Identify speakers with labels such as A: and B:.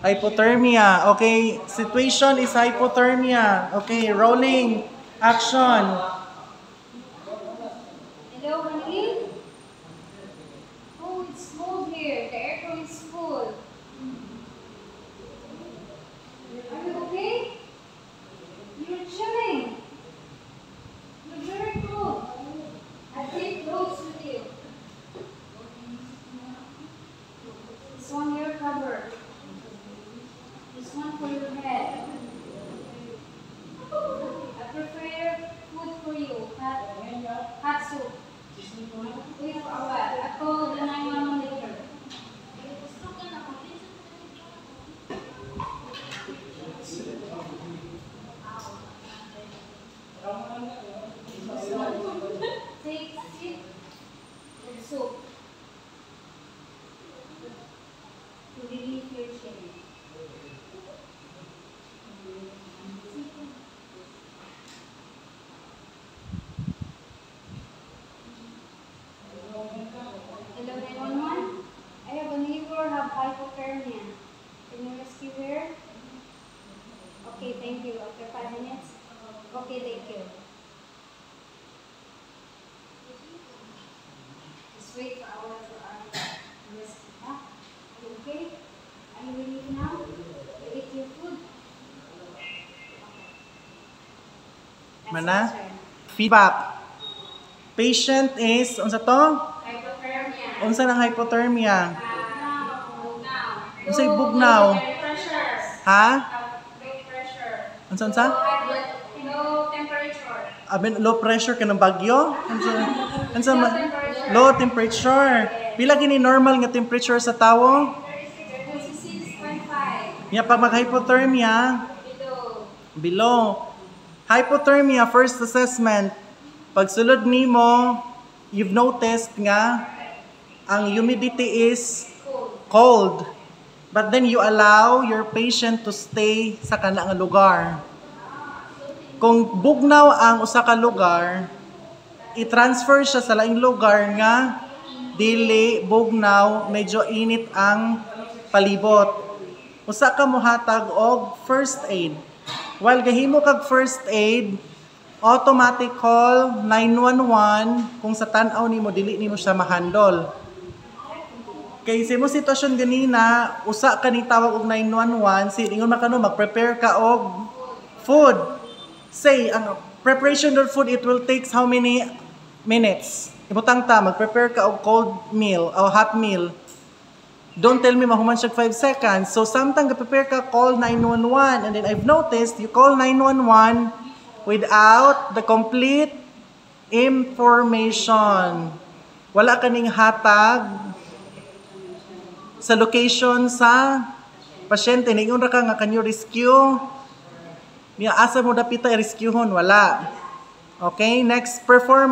A: Hypothermia. Okay, situation is hypothermia. Okay, rolling. Action.
B: Hello, honey? Oh, it's cold here. The aircon is full. Are you okay? You're chilling. You're very cold. I take clothes with you. This one your cover. This one for your head. I prepare food for you. Hot soup. Wait for a while. I call the 911 later. Take sip of soup to relieve your chin. Hello, 911. I have a neighbor have hypothermia. Can you rescue her? Okay, thank you. After 5 minutes? Okay, thank you. Just wait for our rescue. Huh? Are you okay? Are you relieved now? You ate your food? Okay.
A: Mana? Feedback. Patient is, unsa to?
B: Hypothermia.
A: Unsa ng hypothermia?
B: Bugnaw.
A: Unsay bugnaw?
B: Pressure.
A: Ha?
B: Low pressure.
A: Unsa?
B: Low temperature.
A: Low pressure ka ng bagyo? Low temperature. Pila gini normal nga temperature sa tawo?
B: 36.5.
A: Ya pag mag-hypothermia, below. Hypothermia, first assessment. Pag sulod nimo, you've noticed nga ang humidity is cold. But then you allow your patient to stay sa kanang lugar. Kung bugnaw ang usa ka lugar, i-transfer siya sa laing lugar nga dili bugnaw, medyo init ang palibot. Usa ka mohatag og first aid. While gahimo kag first aid, automatic call 911 kung sa tan-aw nimo dili nimo siya ma-handle. Kay sa imong sitwasyon ganina, usa ka ning tawag og 911, ingon man kano mag-prepare ka og food. Say ang preparation of food, it will takes how many minutes? Ibutang ta, mag-prepare ka og cold meal o hot meal. Don't tell me mahuman siya 5 seconds. So samtang ga-prepare ka, call 911, and then I've noticed you call 911 without the complete information. Wala kaning hatag sa location sa pasyente. Ningon ra ka nga can you rescue? Niya asa mo dapita i-rescuehon? Wala. Okay, next perform.